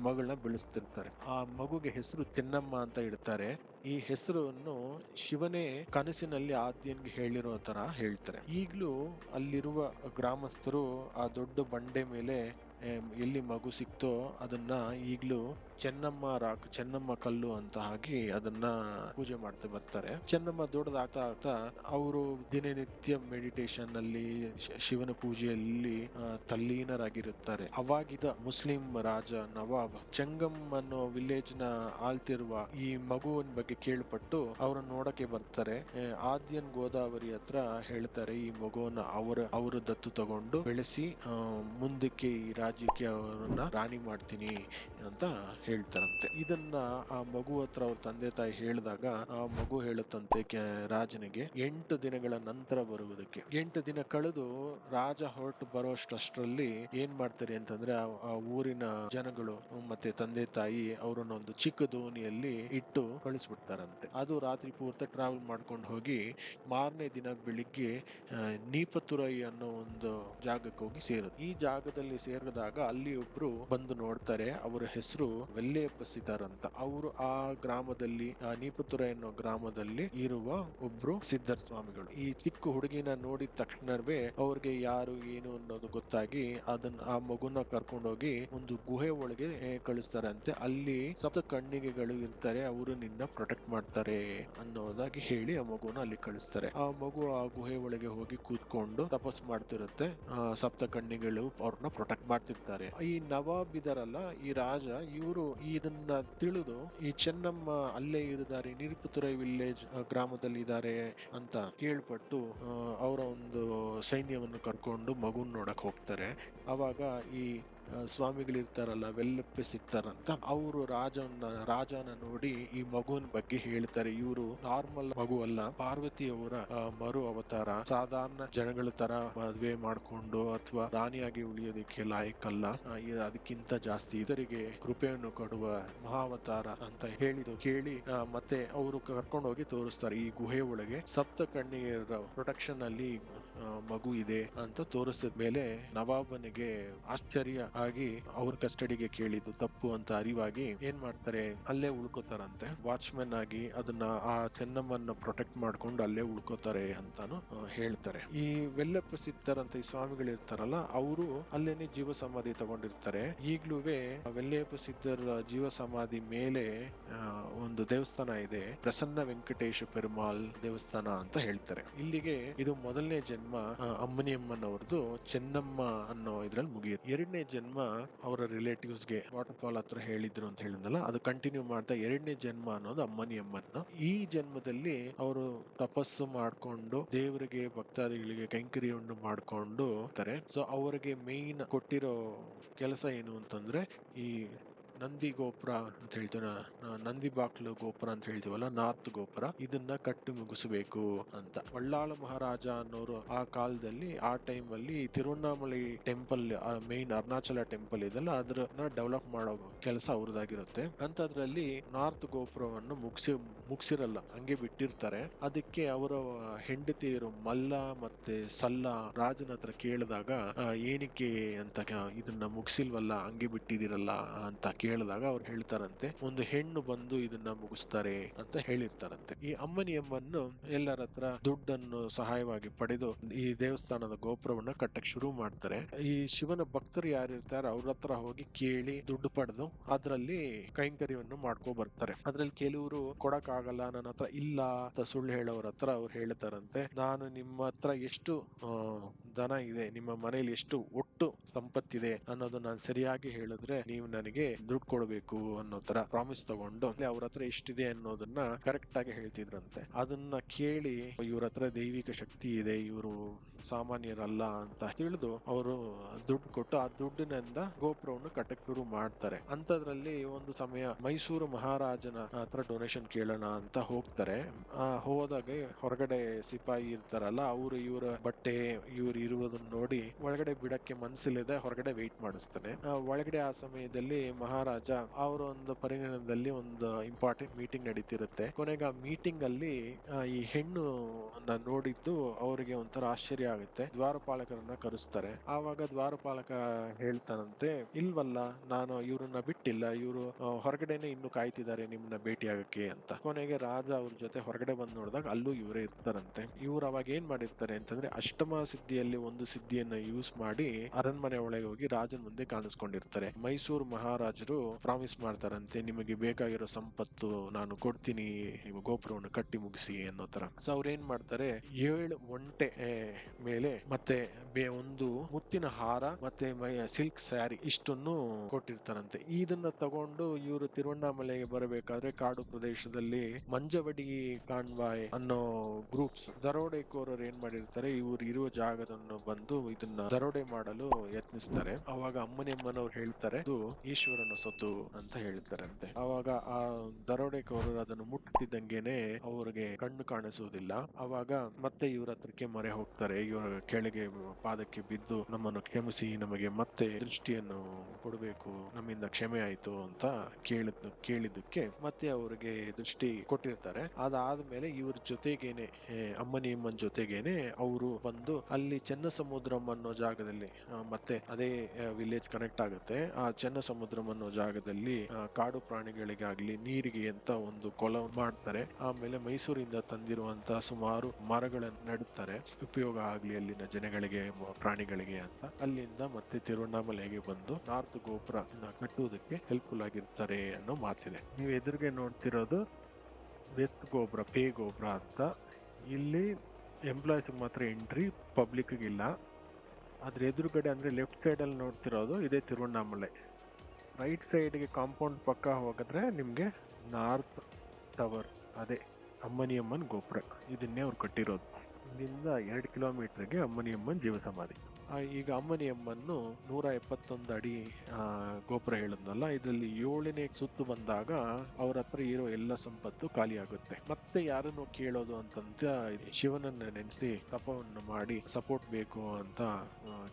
ಮಗಳನ್ನ ಬೆಳೆಸ್ತಿರ್ತಾರೆ. ಆ ಮಗುಗೆ ಹೆಸರು ಚೆನ್ನಮ್ಮ ಅಂತ ಇಡ್ತಾರೆ. ಈ ಹೆಸರನ್ನು ಶಿವನೇ ಕನಸಿನಲ್ಲಿ ಆದ್ಯನ್ಗೆ ಹೇಳಿರೋ ತರ ಹೇಳ್ತಾರೆ. ಈಗ್ಲೂ ಅಲ್ಲಿರುವ ಗ್ರಾಮಸ್ಥರು ಆ ದೊಡ್ಡ ಬಂಡೆ ಮೇಲೆ ಎಲ್ಲಿ ಮಗು ಸಿಕ್ತೋ ಅದನ್ನ ಈಗ್ಲೂ ಚೆನ್ನಮ್ಮ ಕಲ್ಲು ಅಂತ ಹಾಕಿ ಅದನ್ನ ಪೂಜೆ ಮಾಡ್ತಾ ಬರ್ತಾರೆ. ಚೆನ್ನಮ್ಮ ದೊಡ್ಡದಾಗ್ತಾ ಅವರು ದಿನನಿತ್ಯ ಮೆಡಿಟೇಷನ್ ಅಲ್ಲಿ, ಶಿವನ ಪೂಜೆಯಲ್ಲಿ ತಲ್ಲೀನರಾಗಿರುತ್ತಾರೆ. ಅವಾಗಿದ್ದ ಮುಸ್ಲಿಂ ರಾಜ ನವಾಬ್ ಚೆಂಗಮ್ ಅನ್ನೋ ವಿಲೇಜ್ ನ ಆಳ್ತಿರುವ ಈ ಮಗುವಿನ ಬಗ್ಗೆ ಕೇಳ್ಪಟ್ಟು ಅವ್ರನ್ನ ನೋಡಕ್ಕೆ ಬರ್ತಾರೆ. ಆದ್ಯನ್ ಗೋದಾವರಿ ಹತ್ರ ಹೇಳ್ತಾರೆ, ಈ ಮಗುವನ್ನ ಅವರು ದತ್ತು ತಗೊಂಡು ಬೆಳೆಸಿ ಮುಂದಕ್ಕೆ ಈ ರಾಜ್ಯಕ್ಕೆ ಅವರನ್ನ ರಾಣಿ ಮಾಡ್ತೀನಿ ಅಂತ ಹೇಳ್ತಾರಂತೆ. ಇದನ್ನ ಆ ಮಗು ಹತ್ರ ಅವ್ರ ತಂದೆ ತಾಯಿ ಹೇಳಿದಾಗ ಆ ಮಗು ಹೇಳುತ್ತಂತೆ ರಾಜನಿಗೆ 8 ದಿನಗಳ ನಂತರ ಬರುವುದಕ್ಕೆ. 8 ದಿನ ಕಳೆದು ರಾಜ ಹೊರಟು ಬರೋಷ್ಟರಲ್ಲಿ ಏನ್ ಮಾಡ್ತಾರೆ ಅಂತಂದ್ರೆ ಆ ಊರಿನ ಜನಗಳು ಮತ್ತೆ ತಂದೆ ತಾಯಿ ಅವರನ್ನ ಒಂದು ಚಿಕ್ಕ ದೋಣಿಯಲ್ಲಿ ಇಟ್ಟು ಕಳಿಸ್ಬಿಡ್ತಾರಂತೆ. ಅದು ರಾತ್ರಿ ಪೂರ್ತಿ ಟ್ರಾವೆಲ್ ಮಾಡ್ಕೊಂಡು ಹೋಗಿ ಮಾರನೇ ದಿನ ಬೆಳಿಗ್ಗೆ ನೀಪತುರೈ ಅನ್ನೋ ಒಂದು ಜಾಗಕ್ಕೆ ಹೋಗಿ ಸೇರುತ್ತೆ. ಈ ಜಾಗದಲ್ಲಿ ಸೇರಿದಾಗ ಅಲ್ಲಿ ಒಬ್ರು ಬಂದು ನೋಡ್ತಾರೆ. ಅವರ ಹೆಸರು ವೆಲ್ಲೆಯಪ್ಪ ಸಿದ್ದಾರ್ ಅಂತ. ಅವರು ಆ ಗ್ರಾಮದಲ್ಲಿ ನೀಪತುರೈ ಅನ್ನೋ ಗ್ರಾಮದಲ್ಲಿ ಇರುವ ಒಬ್ರು ಸಿದ್ಧರ್ ಸ್ವಾಮಿಗಳು. ಈ ಚಿಕ್ಕ ಹುಡುಗಿನ ನೋಡಿದ ತಕ್ಷಣವೇ ಅವ್ರಿಗೆ ಯಾರು ಏನು ಅನ್ನೋದು ಗೊತ್ತಾಗಿ ಆ ಮಗುನ ಕರ್ಕೊಂಡೋಗಿ ಒಂದು ಗುಹೆ ಒಳಗೆ ಕಳಿಸ್ತಾರಂತೆ. ಅಲ್ಲಿ ಸಪ್ತ ಕಣ್ಣಿಗೆಗಳು ಇರ್ತಾರೆ, ಅವರು ನಿನ್ನ ಪ್ರೊಟೆಕ್ಟ್ ಮಾಡ್ತಾರೆ ಅನ್ನೋದಾಗಿ ಹೇಳಿ ಆ ಮಗುನ ಅಲ್ಲಿ ಕಳಿಸ್ತಾರೆ. ಆ ಮಗು ಆ ಗುಹೆ ಒಳಗೆ ಹೋಗಿ ಕೂತ್ಕೊಂಡು ತಪಸ್ ಮಾಡ್ತಿರುತ್ತೆ. ಸಪ್ತ ಕಣ್ಣಿಗಳು ಅವ್ರನ್ನ ಪ್ರೊಟೆಕ್ಟ್ ಮಾಡ್ತಿರ್ತಾರೆ. ಈ ನವಾಬ್ ಇದಾರಲ್ಲ, ಈ ರಾಜ, ಇವರು ಇದನ್ನ ತಿಳಿದು ಈ ಚೆನ್ನಮ್ಮ ಅಲ್ಲೇ ಇರಿದ್ದಾರೆ, ನೀರ್ಪುತುರೈ ವಿಲೇಜ್ ಗ್ರಾಮದಲ್ಲಿ ಇದ್ದಾರೆ ಅಂತ ಕೇಳ್ಪಟ್ಟು ಅವರ ಒಂದು ಸೈನ್ಯವನ್ನು ಕರ್ಕೊಂಡು ಮಗುನ್ ನೋಡಕ್ ಹೋಗ್ತಾರೆ. ಅವಾಗ ಈ ಸ್ವಾಮಿಗಳಿರ್ತಾರಲ್ಲ, ವೆಲ್ಲಪ್ಪೆ ಸಿಗ್ತಾರಂತ, ಅವರು ರಾಜನ ನೋಡಿ ಈ ಮಗುವಿನ ಬಗ್ಗೆ ಹೇಳ್ತಾರೆ. ಇವರು ನಾರ್ಮಲ್ ಮಗು ಅಲ್ಲ, ಪಾರ್ವತಿಯವರ ಮರು ಅವತಾರ. ಸಾಧಾರಣ ಜನಗಳ ತರ ಮದ್ವೆ ಮಾಡ್ಕೊಂಡು ಅಥವಾ ರಾಣಿಯಾಗಿ ಉಳಿಯೋದಕ್ಕೆ ಲಾಯಕ್ಕಲ್ಲ, ಅದಕ್ಕಿಂತ ಜಾಸ್ತಿ ಇದರಿಗೆ ಕೃಪೆಯನ್ನು ಕೊಡುವ ಮಹಾವತಾರ ಅಂತ ಹೇಳಿದ್ದು ಕೇಳಿ ಮತ್ತೆ ಅವರು ಕರ್ಕೊಂಡು ಹೋಗಿ ತೋರಿಸ್ತಾರೆ. ಈ ಗುಹೆ ಒಳಗೆ ಸಪ್ತ ಕಣ್ಣಿಗೆ ಪ್ರೊಟೆಕ್ಷನ್ ಅಲ್ಲಿ ಮಗು ಇದೆ ಅಂತ ತೋರಿಸಿದ ಮೇಲೆ ನವಾಬನಿಗೆ ಆಶ್ಚರ್ಯ ಆಗಿ ಅವ್ರ ಕಸ್ಟಡಿಗೆ ಕೇಳಿದ್ದು ತಪ್ಪು ಅಂತ ಅರಿವಾಗಿ ಏನ್ ಮಾಡ್ತಾರೆ, ಅಲ್ಲೇ ಉಳ್ಕೋತಾರಂತೆ. ವಾಚ್ಮನ್ ಆಗಿ ಅದನ್ನ ಆ ಚೆನ್ನಮ್ಮನ್ನ ಪ್ರೊಟೆಕ್ಟ್ ಮಾಡ್ಕೊಂಡು ಅಲ್ಲೇ ಉಳ್ಕೋತಾರೆ ಅಂತಾನು ಹೇಳ್ತಾರೆ. ಈ ವೆಲ್ಲಪ್ಪ ಸಿದ್ಧರ್ ಅಂತ ಈ ಸ್ವಾಮಿಗಳು ಇರ್ತಾರಲ್ಲ, ಅವರು ಅಲ್ಲೇನೆ ಜೀವ ಸಮಾಧಿ ತಗೊಂಡಿರ್ತಾರೆ. ಈಗ್ಲೂ ವೆಲ್ಲಪ್ಪ ಸಿದ್ಧರ್ ಜೀವ ಸಮಾಧಿ ಮೇಲೆ ಒಂದು ದೇವಸ್ಥಾನ ಇದೆ, ಪ್ರಸನ್ನ ವೆಂಕಟೇಶ ಪೆರುಮಾಳ್ ದೇವಸ್ಥಾನ ಅಂತ ಹೇಳ್ತಾರೆ. ಇಲ್ಲಿಗೆ ಇದು ಮೊದಲನೇ ಜನ್ಮ ಅಮ್ಮನಿಯಮ್ಮನವ್ರದ್ದು ಚೆನ್ನಮ್ಮ ಅನ್ನೋ ಇದ್ರಲ್ಲಿ ಮುಗಿಯುತ್ತೆ. ಎರಡನೇ ಜನ್ಮ ಅವರ ರಿಲೇಟಿವ್ಸ್ ಗೆ ವಾಟರ್ ಫಾಲ್ ಹತ್ರ ಹೇಳಿದ್ರು ಅಂತ ಹೇಳಿದ್ನಲ್ಲ, ಅದು ಕಂಟಿನ್ಯೂ ಮಾಡ್ತಾ ಎರಡನೇ ಜನ್ಮ ಅನ್ನೋದು ಅಮ್ಮನಿಯಮ್ಮನ. ಈ ಜನ್ಮದಲ್ಲಿ ಅವರು ತಪಸ್ಸು ಮಾಡ್ಕೊಂಡು ದೇವರಿಗೆ ಭಕ್ತಾದಿಗಳಿಗೆ ಕೈಂಕರ್ಯವನ್ನು ಮಾಡ್ಕೊಂಡು ಇರ್ತಾರೆ. ಸೊ ಅವರಿಗೆ ಮೇನ್ ಕೊಟ್ಟಿರೋ ಕೆಲಸ ಏನು ಅಂತಂದ್ರೆ ಈ ನಂದಿ ಗೋಪುರ ಅಂತ ಹೇಳ್ತೀವಿ, ನಂದಿ ಬಾಕ್ಲು ಗೋಪುರ ಅಂತ ಹೇಳ್ತೀವಲ್ಲ, ನಾರ್ತ್ ಗೋಪುರ, ಇದನ್ನ ಕಟ್ಟಿ ಮುಗಿಸಬೇಕು ಅಂತ. ಬಳ್ಳಾಳ ಮಹಾರಾಜ ಅನ್ನೋರು ಆ ಕಾಲದಲ್ಲಿ ಆ ಟೈಮ್ ಅಲ್ಲಿ Tiruvannamalai temple, main Arunachal temple ಇದೆಲ್ಲ, ಅದನ್ನ ಡೆವಲಪ್ ಮಾಡೋ ಕೆಲಸ ಅವ್ರದಾಗಿರುತ್ತೆ. ಅಂತದ್ರಲ್ಲಿ ನಾರ್ತ್ ಗೋಪುರವನ್ನು ಮುಗಿಸಿರಲ್ಲ, ಹಂಗೆ ಬಿಟ್ಟಿರ್ತಾರೆ. ಅದಕ್ಕೆ ಅವರ ಹೆಂಡತಿಯರು ಮಲ್ಲ ಮತ್ತೆ ಸಲ್ಲ ರಾಜನ ಹತ್ರ ಕೇಳಿದಾಗ ಏನಕ್ಕೆ ಅಂತ, ಇದನ್ನ ಮುಗಿಸಿಲ್ವಲ್ಲ ಹಂಗೆ ಬಿಟ್ಟಿದಿರಲ್ಲ ಅಂತ ಕೇಳಿದಾಗ ಅವ್ರು ಹೇಳ್ತಾರಂತೆ, ಒಂದು ಹೆಣ್ಣು ಬಂದು ಇದನ್ನ ಮುಗಿಸ್ತಾರೆ ಅಂತ ಹೇಳಿರ್ತಾರಂತೆ. ಈ ಅಮ್ಮನಿಯಮ್ಮನ್ನು ಎಲ್ಲರ ಹತ್ರ ದುಡ್ಡನ್ನು ಸಹಾಯವಾಗಿ ಪಡೆದು ಈ ದೇವಸ್ಥಾನದ ಗೋಪುರವನ್ನ ಕಟ್ಟಕ್ ಶುರು ಮಾಡ್ತಾರೆ. ಈ ಶಿವನ ಭಕ್ತರು ಯಾರಿರ್ತಾರೆ ಅವ್ರ ಹತ್ರ ಹೋಗಿ ಕೇಳಿ ದುಡ್ಡು ಪಡೆದು ಅದರಲ್ಲಿ ಕೈಂಕರ್ಯವನ್ನು ಮಾಡ್ಕೊ ಬರ್ತಾರೆ. ಅದ್ರಲ್ಲಿ ಕೆಲವರು ಕೊಡಕ್ ಆಗಲ್ಲ, ನನ್ನ ಹತ್ರ ಇಲ್ಲ ಅಂತ ಸುಳ್ಳು ಹೇಳೋರ ಹತ್ರ ಅವ್ರು ಹೇಳ್ತಾರಂತೆ, ನಾನು ನಿಮ್ಮ ಹತ್ರ ಎಷ್ಟು ದನ ಇದೆ, ನಿಮ್ಮ ಮನೇಲಿ ಎಷ್ಟು ಒಟ್ಟು ಸಂಪತ್ತಿದೆ ಅನ್ನೋದು ನಾನು ಸರಿಯಾಗಿ ಹೇಳಿದ್ರೆ ನೀವು ನನಗೆ ದುಡ್ಡು ಕೊಡಬೇಕು ಅನ್ನೋ ತರ ಪ್ರಾಮಿಸ್ ತಗೊಂಡು ಅವ್ರ ಹತ್ರ ಎಷ್ಟಿದೆ ಅನ್ನೋದನ್ನ ಕರೆಕ್ಟ್ ಆಗಿ ಹೇಳ್ತಿದ್ರಂತೆ. ಅದನ್ನ ಕೇಳಿ ಇವ್ರ ಹತ್ರ ದೈವಿಕ ಶಕ್ತಿ ಇದೆ, ಇವರು ಸಾಮಾನ್ಯರಲ್ಲ ಅಂತ ತಿಳಿದು ಅವರು ದುಡ್ಡು ಕೊಟ್ಟು ಆ ದುಡ್ಡಿನಿಂದ ಗೋಪುರವನ್ನು ಕಟ್ಟಕ್ಕೆ ಶುರು ಮಾಡ್ತಾರೆ. ಅಂತದ್ರಲ್ಲಿ ಒಂದು ಸಮಯ ಮೈಸೂರು ಮಹಾರಾಜನ ಹತ್ರ ಡೊನೇಷನ್ ಕೇಳೋಣ ಅಂತ ಹೋಗ್ತಾರೆ. ಹೋದಾಗ ಹೊರಗಡೆ ಸಿಪಾಯಿ ಇರ್ತಾರಲ್ಲ, ಅವರು ಇವರ ಬಟ್ಟೆ ಇವ್ರು ಇರುವುದನ್ನ ನೋಡಿ ಒಳಗಡೆ ಬಿಡಕ್ಕೆ ಮನ್ಸಿಲ್ಲದೆ ಹೊರಗಡೆ ವೆಯ್ಟ್ ಮಾಡಿಸ್ತಾನೆ. ಒಳಗಡೆ ಆ ಸಮಯದಲ್ಲಿ ಮಹಾರಾಜ ಅವರ ಒಂದು ಪರಿಗಣನದಲ್ಲಿ ಒಂದು ಇಂಪಾರ್ಟೆಂಟ್ ಮೀಟಿಂಗ್ ನಡೀತಿರುತ್ತೆ. ಕೊನೆಗೆ ಆ ಮೀಟಿಂಗ್ ಅಲ್ಲಿ ಈ ಹೆಣ್ಣು ನೋಡಿದ್ದು ಅವರಿಗೆ ಒಂಥರ ಆಶ್ಚರ್ಯ ಆಗುತ್ತೆ. ದ್ವಾರಪಾಲಕರನ್ನ ಕರೆಸ್ತಾರೆ. ಆವಾಗ ದ್ವಾರಪಾಲಕ ಹೇಳ್ತಾನಂತೆ, ಇಲ್ವಲ್ಲ, ನಾನು ಇವ್ರನ್ನ ಬಿಟ್ಟಿಲ್ಲ, ಇವರು ಹೊರಗಡೆನೆ ಇನ್ನು ಕಾಯ್ತಿದ್ದಾರೆ ನಿಮ್ನ ಭೇಟಿ ಆಗಕ್ಕೆ ಅಂತ. ಕೊನೆಗೆ ರಾಜ ಅವ್ರ ಜೊತೆ ಹೊರಗಡೆ ಬಂದ್ ನೋಡಿದಾಗ ಅಲ್ಲೂ ಇವರೇ ಇರ್ತಾರಂತೆ. ಇವ್ರು ಅವಾಗ ಏನ್ ಮಾಡಿರ್ತಾರೆ ಅಂತಂದ್ರೆ ಅಷ್ಟಮ ಸಿದ್ಧಿಯಲ್ಲಿ ಒಂದು ಸಿದ್ಧಿಯನ್ನ ಯೂಸ್ ಮಾಡಿ ಅರಣ್ಮನೆ ಒಳಗೆ ಹೋಗಿ ರಾಜನ ಮುಂದೆ ಕಾಣಿಸ್ಕೊಂಡಿರ್ತಾರೆ. ಮೈಸೂರು ಮಹಾರಾಜರು ಪ್ರಾಮಿಸ್ ಮಾಡ್ತಾರಂತೆ, ನಿಮಗೆ ಬೇಕಾಗಿರೋ ಸಂಪತ್ತು ನಾನು ಕೊಡ್ತೀನಿ, ನೀವು ಗೋಪುರವನ್ನು ಕಟ್ಟಿ ಮುಗಿಸಿ ಅನ್ನೋ ತರ. ಸೊ ಅವ್ರ ಏನ್ ಮಾಡ್ತಾರೆ, 7 ಒಂಟೆ ಮೇಲೆ ಮತ್ತೆ ಒಂದು ಮುತ್ತಿನ ಹಾರ ಮತ್ತೆ ಸಿಲ್ಕ್ ಸ್ಯಾರಿ ಇಷ್ಟನ್ನು ಕೊಟ್ಟಿರ್ತಾರಂತೆ. ಇದನ್ನ ತಗೊಂಡು ಇವರು ತಿರುವಣ್ಣಾಮಲೆಗೆ ಬರಬೇಕಾದ್ರೆ ಕಾಡು ಪ್ರದೇಶದಲ್ಲಿ ಮಂಜವಡಿ ಕಾನ್ವಾಯ್ ಅನ್ನೋ ಗ್ರೂಪ್ಸ್ ದರೋಡೆಕೋರರು ಏನ್ ಮಾಡಿರ್ತಾರೆ, ಇವ್ರು ಇರುವ ಜಾಗದನ್ನು ಬಂದು ಇದನ್ನ ದರೋಡೆ ಮಾಡಲು ಯತ್ನಿಸ್ತಾರೆ. ಅವಾಗ ಅಮ್ಮನವ್ರು ಹೇಳ್ತಾರೆ ಇದು ಈಶ್ವರನ ಸೊತ್ತು ಅಂತ ಹೇಳ್ತಾರಂತೆ. ಅವಾಗ ಆ ದರೋಡೆಕೋರರು ಅದನ್ನು ಮುಟ್ಟುತ್ತಿದ್ದಂಗೆನೆ ಅವ್ರಿಗೆ ಕಣ್ಣು ಕಾಣಿಸುವುದಿಲ್ಲ. ಅವಾಗ ಮತ್ತೆ ಇವ್ರ ಹತ್ರಕ್ಕೆ ಮೊರೆ ಹೋಗ್ತಾರೆ. ಇವರ ಕೆಳಗೆ ಪಾದಕ್ಕೆ ಬಿದ್ದು ನಮ್ಮನ್ನು ಕ್ಷಮಿಸಿ, ನಮಗೆ ಮತ್ತೆ ದೃಷ್ಟಿಯನ್ನು ಕೊಡಬೇಕು, ನಮ್ಮಿಂದ ಕ್ಷಮೆ ಆಯ್ತು ಅಂತ ಕೇಳಿದ್ದಕ್ಕೆ ಮತ್ತೆ ಅವ್ರಿಗೆ ದೃಷ್ಟಿ ಕೊಟ್ಟಿರ್ತಾರೆ. ಅದಾದ್ಮೇಲೆ ಇವ್ರ ಜೊತೆಗೇನೆ ಅಮ್ಮನ ಜೊತೆಗೇನೆ ಅವರು ಬಂದು ಅಲ್ಲಿ ಚೆನ್ನಸಮುದ್ರಂ ಅನ್ನೋ ಜಾಗದಲ್ಲಿ ಮತ್ತೆ ಅದೇ ವಿಲೇಜ್ ಕನೆಕ್ಟ್ ಆಗುತ್ತೆ. ಆ ಚೆನ್ನಸಮುದ್ರಂ ಅನ್ನೋ ಜಾಗದಲ್ಲಿ ಕಾಡು ಪ್ರಾಣಿಗಳಿಗಾಗ್ಲಿ ನೀರಿಗೆ ಅಂತ ಒಂದು ಕೊಳ ಮಾಡ್ತಾರೆ. ಆಮೇಲೆ ಮೈಸೂರಿಂದ ತಂದಿರುವಂತ ಸುಮಾರು ಮರಗಳನ್ನು ನೆಡುತ್ತಾರೆ, ಉಪಯೋಗ ಆಗ್ಲಿ ಅಲ್ಲಿನ ಜನಗಳಿಗೆ ಪ್ರಾಣಿಗಳಿಗೆ ಅಂತ. ಅಲ್ಲಿಂದ ಮತ್ತೆ ತಿರುವಣ್ಣಾಮಲೆಗೆ ಬಂದು ನಾರ್ತ್ ಗೋಪುರ ಕಟ್ಟುವುದಕ್ಕೆ ಹೆಲ್ಪ್ಫುಲ್ ಆಗಿರ್ತಾರೆ ಅನ್ನೋ ಮಾತಿದೆ. ನೀವು ಎದುರಿಗೆ ನೋಡ್ತಿರೋದು ವೆಸ್ಟ್ ಗೋಪುರ, ಪೇ ಗೋಪುರ ಅಂತ. ಇಲ್ಲಿ ಎಂಪ್ಲಾಯ್ಸ್ ಮಾತ್ರ ಎಂಟ್ರಿ, ಪಬ್ಲಿಕ್ ಇಲ್ಲ. ಅದ್ರ ಎದುರುಗಡೆ ಅಂದ್ರೆ ಲೆಫ್ಟ್ ಸೈಡ್ ಅಲ್ಲಿ ನೋಡ್ತಿರೋದು ಇದೇ ತಿರುವಣ್ಣಾಮಲೆ. ರೈಟ್ ಸೈಡ್ಗೆ ಕಾಂಪೌಂಡ್ ಪಕ್ಕ ಹೋಗಿದ್ರೆ ನಿಮ್ಗೆ ನಾರ್ತ್ ಟವರ್, ಅದೇ ಅಮ್ಮನಿಯಮ್ಮನ್ ಗೋಪುರ, ಇದನ್ನೇ ಅವ್ರು ಕಟ್ಟಿರೋದು. ಇಲ್ಲಿಂದ 2 ಕಿಲೋಮೀಟರ್ಗೆ ಅಮ್ಮನಿಯಮ್ಮನ್ ಜೀವ ಸಮಾಧಿ. ಈಗ ಅಮ್ಮನಿಯಮ್ಮನ್ನು 171 ಅಡಿ ಗೋಪುರ ಹೇಳಿದ್ನಲ್ಲ, ಇದರಲ್ಲಿ 7ನೇ ಸುತ್ತು ಬಂದಾಗ ಅವ್ರ ಹತ್ರ ಇರೋ ಎಲ್ಲ ಸಂಪತ್ತು ಖಾಲಿ ಆಗುತ್ತೆ. ಮತ್ತೆ ಯಾರನ್ನು ಕೇಳೋದು ಅಂತಂತ ಶಿವನನ್ನ ನೆನೆಸಿ ತಪವನ್ನು ಮಾಡಿ ಸಪೋರ್ಟ್ ಬೇಕು ಅಂತ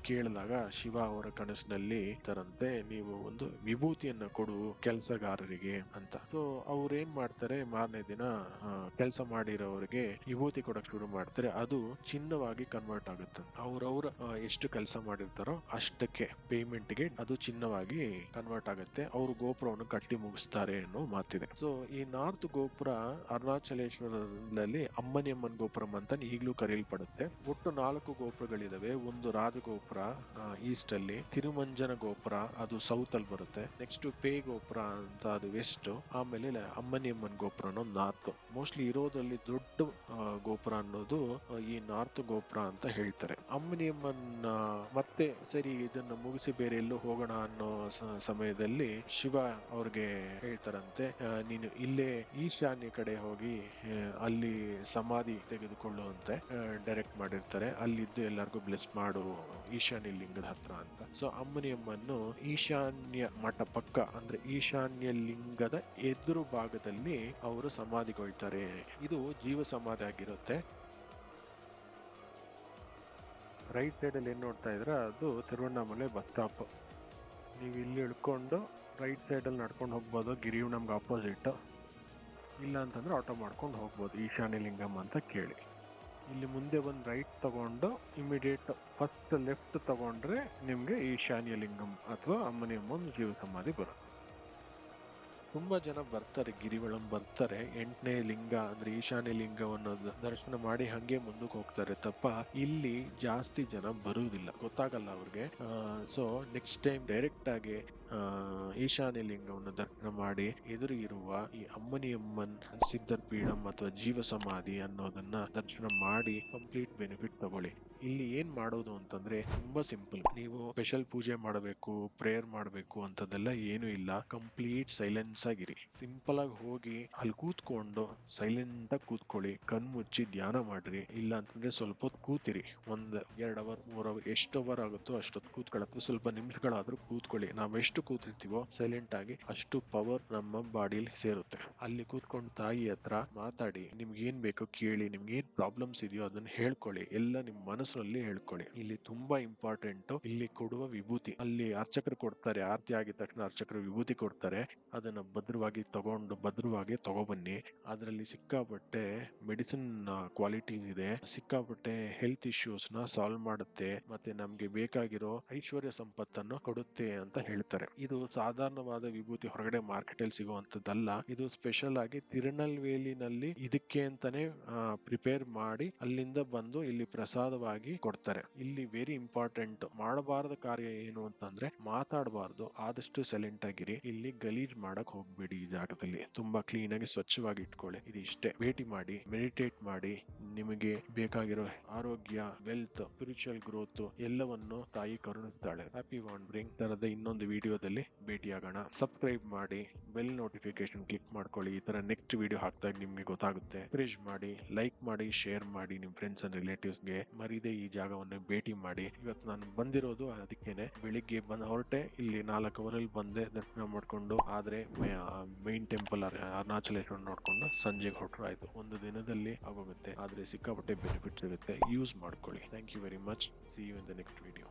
ಕೇಳಿದಾಗ ಶಿವ ಅವರ ಕನಸಿನಲ್ಲಿ ತರಂತೆ, ನೀವು ಒಂದು ವಿಭೂತಿಯನ್ನ ಕೊಡು ಕೆಲಸಗಾರರಿಗೆ ಅಂತ. ಸೊ ಅವ್ರೇನ್ ಮಾಡ್ತಾರೆ, ಮಾರನೇ ದಿನ ಕೆಲಸ ಮಾಡಿರೋರಿಗೆ ವಿಭೂತಿ ಕೊಡಕ್ ಶುರು ಮಾಡ್ತಾರೆ. ಅದು ಚಿನ್ನವಾಗಿ ಕನ್ವರ್ಟ್ ಆಗುತ್ತೆ. ಅವ್ರವ್ರ ಎಷ್ಟು ಕೆಲಸ ಮಾಡಿರ್ತಾರೋ ಅಷ್ಟಕ್ಕೆ ಪೇಮೆಂಟ್ಗೆ ಅದು ಚಿನ್ನವಾಗಿ ಕನ್ವರ್ಟ್ ಆಗುತ್ತೆ. ಅವರು ಗೋಪುರವನ್ನು ಕಟ್ಟಿ ಮುಗಿಸ್ತಾರೆ ಅನ್ನೋ ಮಾತಿದೆ. ಸೊ ಈ ನಾರ್ತ್ ಗೋಪುರ ಅರುಣಾಚಲೇಶ್ವರದಲ್ಲಿ ಅಮ್ಮನಿಯಮ್ಮನ್ ಗೋಪುರಂ ಅಂತ ಈಗಲೂ ಕರೆಯಲ್ಪಡುತ್ತೆ. ಒಟ್ಟು 4 ಗೋಪುರಗಳಿದಾವೆ. ಒಂದು ರಾಜಗೋಪುರ ಈಸ್ಟ್ ಅಲ್ಲಿ, ತಿರುಮಂಜನ ಗೋಪುರ ಅದು ಸೌತ್ ಅಲ್ಲಿ ಬರುತ್ತೆ, ನೆಕ್ಸ್ಟ್ ಪೇ ಗೋಪುರ ಅಂತ ಅದು ವೆಸ್ಟ್, ಆಮೇಲೆ ಅಮ್ಮನಿಯಮ್ಮನ್ ಗೋಪುರ ಅನ್ನೋದು ನಾರ್ತ್. ಮೋಸ್ಟ್ಲಿ ಇರೋದ್ರಲ್ಲಿ ದೊಡ್ಡ ಗೋಪುರ ಅನ್ನೋದು ಈ ನಾರ್ತ್ ಗೋಪುರ ಅಂತ ಹೇಳ್ತಾರೆ. ಅಮ್ಮನಿಯಮ್ಮನ್ ಮತ್ತೆ ಸರಿ ಇದನ್ನ ಮುಗಿಸಿ ಬೇರೆ ಎಲ್ಲೂ ಹೋಗೋಣ ಅನ್ನೋ ಸಮಯದಲ್ಲಿ ಶಿವ ಅವ್ರಿಗೆ ಹೇಳ್ತಾರಂತೆ, ನೀನು ಇಲ್ಲೇ ಈಶಾನ್ಯ ಕಡೆ ಹೋಗಿ ಅಲ್ಲಿ ಸಮಾಧಿ ತೆಗೆದುಕೊಳ್ಳುವಂತೆ ಡೈರೆಕ್ಟ್ ಮಾಡಿರ್ತಾರೆ. ಅಲ್ಲಿದ್ದು ಎಲ್ಲರಿಗೂ ಬ್ಲೆಸ್ ಮಾಡು ಈಶಾನ್ಯ ಲಿಂಗದ ಹತ್ರ ಅಂತ. ಸೊ ಅಮ್ಮನಿಯಮ್ಮನ್ನು ಈಶಾನ್ಯ ಮಠ ಪಕ್ಕ ಅಂದ್ರೆ ಈಶಾನ್ಯ ಲಿಂಗದ ಎದುರು ಭಾಗದಲ್ಲಿ ಅವರು ಸಮಾಧಿಗೊಳ್ತಾರೆ. ಇದು ಜೀವ ಸಮಾಧಿ ಆಗಿರುತ್ತೆ. ರೈಟ್ ಸೈಡ್ ಅಲ್ಲಿ ಏನ್ ನೋಡ್ತಾ ಇದ್ರೆ ಅದು ತಿರುವಣ್ಣಾಮಲೆ ಬಸ್ ಸ್ಟಾಪ್. ನೀವು ಇಲ್ಲಿ ಇಳ್ಕೊಂಡು ರೈಟ್ ಸೈಡ್ ಅಲ್ಲಿ ನಡ್ಕೊಂಡು ಹೋಗ್ಬೋದು, ಗಿರಿಯು ನಮ್ಗೆ ಆಪೋಸಿಟ್. ಇಲ್ಲ ಅಂತಂದ್ರೆ ಆಟೋ ಮಾಡ್ಕೊಂಡು ಹೋಗ್ಬೋದು ಈಶಾನ್ಯ ಲಿಂಗಂ ಅಂತ ಕೇಳಿ. ಇಲ್ಲಿ ಮುಂದೆ ಬಂದು ರೈಟ್ ತಗೊಂಡು ಇಮಿಡಿಯೇಟ್ ಫಸ್ಟ್ ಲೆಫ್ಟ್ ತಗೊಂಡ್ರೆ ನಿಮ್ಗೆ ಈಶಾನ್ಯ ಲಿಂಗಂ ಅಥವಾ ಅಮ್ಮನಿಯಮ್ಮನ ಜೀವ ಸಮಾಧಿ ಬರುತ್ತೆ. ತುಂಬಾ ಜನ ಬರ್ತಾರೆ, ಗಿರಿವಳಂ ಬರ್ತಾರೆ, 8ನೇ ಲಿಂಗ ಅಂದ್ರೆ ಈಶಾನ್ಯ ಲಿಂಗವನ್ನು ದರ್ಶನ ಮಾಡಿ ಹಂಗೆ ಮುಂದಕ್ಕೆ ಹೋಗ್ತಾರೆ ತಪ್ಪ ಇಲ್ಲಿ ಜಾಸ್ತಿ ಜನ ಬರುವುದಿಲ್ಲ, ಗೊತ್ತಾಗಲ್ಲ ಅವ್ರಿಗೆ. ಸೊ ನೆಕ್ಸ್ಟ್ ಟೈಮ್ ಡೈರೆಕ್ಟ್ ಆಗಿ ಈಶಾನ್ಯ ಲಿಂಗವನ್ನು ದರ್ಶನ ಮಾಡಿ ಎದುರು ಇರುವ ಈ ಅಮ್ಮನಿಯಮ್ಮನ್ ಸಿದ್ಧರ್ ಪೀಠಂ ಅಥವಾ ಜೀವ ಸಮಾಧಿ ಅನ್ನೋದನ್ನ ದರ್ಶನ ಮಾಡಿ ಕಂಪ್ಲೀಟ್ ಬೆನಿಫಿಟ್ ತಗೊಳ್ಳಿ. ಇಲ್ಲಿ ಏನ್ ಮಾಡೋದು ಅಂತಂದ್ರೆ ತುಂಬಾ ಸಿಂಪಲ್. ನೀವು ಸ್ಪೆಷಲ್ ಪೂಜೆ ಮಾಡಬೇಕು, ಪ್ರೇಯರ್ ಮಾಡಬೇಕು ಅಂತದೆಲ್ಲ ಏನು ಇಲ್ಲ. ಕಂಪ್ಲೀಟ್ ಸೈಲೆನ್ಸ್ ಆಗಿರಿ. ಸಿಂಪಲ್ ಆಗಿ ಹೋಗಿ ಅಲ್ಲಿ ಕೂತ್ಕೊಂಡು ಸೈಲೆಂಟ್ ಆಗಿ ಕೂತ್ಕೊಳ್ಳಿ, ಕಣ್ ಮುಚ್ಚಿ ಧ್ಯಾನ ಮಾಡ್ರಿ. ಇಲ್ಲ ಅಂತಂದ್ರೆ ಸ್ವಲ್ಪ ಹೊತ್ತು ಕೂತಿರಿ, 1 2 ಅವರ್ 3 ಅವರ್ ಎಷ್ಟು ಅವರ್ ಆಗುತ್ತೋ ಅಷ್ಟೊತ್ತು ಕೂತ್ಕೊಳ್ಳೋದು. ಸ್ವಲ್ಪ ನಿಮಿಷಗಳಾದ್ರೂ ಕೂತ್ಕೊಳ್ಳಿ. ನಾವ್ ಎಷ್ಟು ಕೂತಿರ್ತೀವೋ ಸೈಲೆಂಟ್ ಆಗಿ ಅಷ್ಟು ಪವರ್ ನಮ್ಮ ಬಾಡಿಲಿ ಸೇರುತ್ತೆ. ಅಲ್ಲಿ ಕೂತ್ಕೊಂಡು ತಾಯಿ ಹತ್ರ ಮಾತಾಡಿ, ನಿಮ್ಗೆ ಏನ್ ಬೇಕೋ ಕೇಳಿ, ನಿಮ್ಗೆ ಏನ್ ಪ್ರಾಬ್ಲಮ್ಸ್ ಇದೆಯೋ ಅದನ್ನ ಹೇಳ್ಕೊಳ್ಳಿ, ಎಲ್ಲ ನಿಮ್ ಮನಸ್ಸಲ್ಲಿ ಹೇಳ್ಕೊಳ್ಳಿ. ಇಲ್ಲಿ ತುಂಬಾ ಇಂಪಾರ್ಟೆಂಟ್ ಇಲ್ಲಿ ಕೊಡುವ ವಿಭೂತಿ. ಅಲ್ಲಿ ಅರ್ಚಕರು ಕೊಡ್ತಾರೆ, ಆರತಿ ಆಗಿದ ತಕ್ಷಣ ಅರ್ಚಕರು ವಿಭೂತಿ ಕೊಡ್ತಾರೆ. ಅದನ್ನ ಭದ್ರವಾಗಿ ಭದ್ರವಾಗಿ ತಗೊಬನ್ನಿ. ಅದರಲ್ಲಿ ಸಿಕ್ಕಾಪಟ್ಟೆ ಮೆಡಿಸಿನ್ ಕ್ವಾಲಿಟೀಸ್ ಇದೆ, ಸಿಕ್ಕಾಪಟ್ಟೆ ಹೆಲ್ತ್ ಇಶ್ಯೂಸ್ ನ ಸಾಲ್ವ್ ಮಾಡುತ್ತೆ, ಮತ್ತೆ ನಮ್ಗೆ ಬೇಕಾಗಿರೋ ಐಶ್ವರ್ಯ ಸಂಪತ್ತನ್ನು ಕೊಡುತ್ತೆ ಅಂತ ಹೇಳ್ತಾರೆ. ಇದು ಸಾಧಾರಣವಾದ ವಿಭೂತಿ, ಹೊರಗಡೆ ಮಾರ್ಕೆಟ್ ಅಲ್ಲಿ ಸಿಗುವಂತದ್ದಲ್ಲ. ಇದು ಸ್ಪೆಷಲ್ ಆಗಿ ತಿರುನಲ್ವೇಲಿನಲ್ಲಿ ಇದಕ್ಕೆ ಅಂತಾನೆ ಪ್ರಿಪೇರ್ ಮಾಡಿ ಅಲ್ಲಿಂದ ಬಂದು ಇಲ್ಲಿ ಪ್ರಸಾದವಾಗಿ ಆಗಿ ಕೊಡ್ತಾರೆ. ಇಲ್ಲಿ ವೆರಿ ಇಂಪಾರ್ಟೆಂಟ್ ಮಾಡಬಾರದ ಕಾರ್ಯ ಏನು ಅಂತಂದ್ರೆ ಮಾತಾಡಬಾರ್ದು, ಆದಷ್ಟು ಸೈಲೆಂಟ್ ಆಗಿರಿ. ಇಲ್ಲಿ ಗಲೀಜ್ ಮಾಡಕ್ ಹೋಗ್ಬೇಡಿ. ಈ ಜಾಗದಲ್ಲಿ ತುಂಬಾ ಕ್ಲೀನ್ ಆಗಿ ಸ್ವಚ್ಛವಾಗಿ ಇಟ್ಕೊಳ್ಳಿ. ಇದು ಇಷ್ಟೇ. ಭೇಟಿ ಮಾಡಿ, ಮೆಡಿಟೇಟ್ ಮಾಡಿ, ನಿಮಗೆ ಬೇಕಾಗಿರೋ ಆರೋಗ್ಯ, ವೆಲ್ತ್, ಸ್ಪಿರಿಚುವಲ್ ಗ್ರೋತ್ ಎಲ್ಲವನ್ನು ತಾಯಿ ಕರುಣಿಸ್ತಾಳೆ. ಹ್ಯಾಪಿ ವಾಂಡರಿಂಗ್ ತರದ ಇನ್ನೊಂದು ವಿಡಿಯೋದಲ್ಲಿ ಭೇಟಿಯಾಗೋಣ. ಸಬ್ಸ್ಕ್ರೈಬ್ ಮಾಡಿ, ಬೆಲ್ ನೋಟಿಫಿಕೇಶನ್ ಕ್ಲಿಕ್ ಮಾಡ್ಕೊಳ್ಳಿ. ಈ ತರ ನೆಕ್ಸ್ಟ್ ವಿಡಿಯೋ ಹಾಕ್ದಾಗ ನಿಮ್ಗೆ ಗೊತ್ತಾಗುತ್ತೆ. ಪ್ರೇಜ್ ಮಾಡಿ, ಲೈಕ್ ಮಾಡಿ, ಶೇರ್ ಮಾಡಿ ನಿಮ್ ಫ್ರೆಂಡ್ಸ್ ಅಂಡ್ ರಿಲೇಟಿವ್ಸ್ಗೆ. ಮರಿದೆ ಈ ಜಾಗವನ್ನು ಭೇಟಿ ಮಾಡಿ. ಇವತ್ತು ನಾನು ಬಂದಿರೋದು ಅದಕ್ಕೇನೆ. ಬೆಳಿಗ್ಗೆ ಹೊರಟೆ, ಇಲ್ಲಿ 4 ಅವರಲ್ಲಿ ಬಂದೆ, ದರ್ಶನ ಮಾಡ್ಕೊಂಡು, ಆದ್ರೆ ಮೈನ್ ಟೆಂಪಲ್ ಅರುಣಾಚಲೇಶ್ವರ ನೋಡ್ಕೊಂಡು ಸಂಜೆಗೆ ಹೊರಟ್ರು ಆಯ್ತು. ಒಂದು ದಿನದಲ್ಲಿ ಆಗೋಗುತ್ತೆ, ಆದ್ರೆ ಸಿಕ್ಕಾಪಟ್ಟೆ ಬೆನಿಫಿಟ್ಸ್ ಇರುತ್ತೆ. ಯೂಸ್ ಮಾಡ್ಕೊಳ್ಳಿ. Thank you very much. See you in the next video.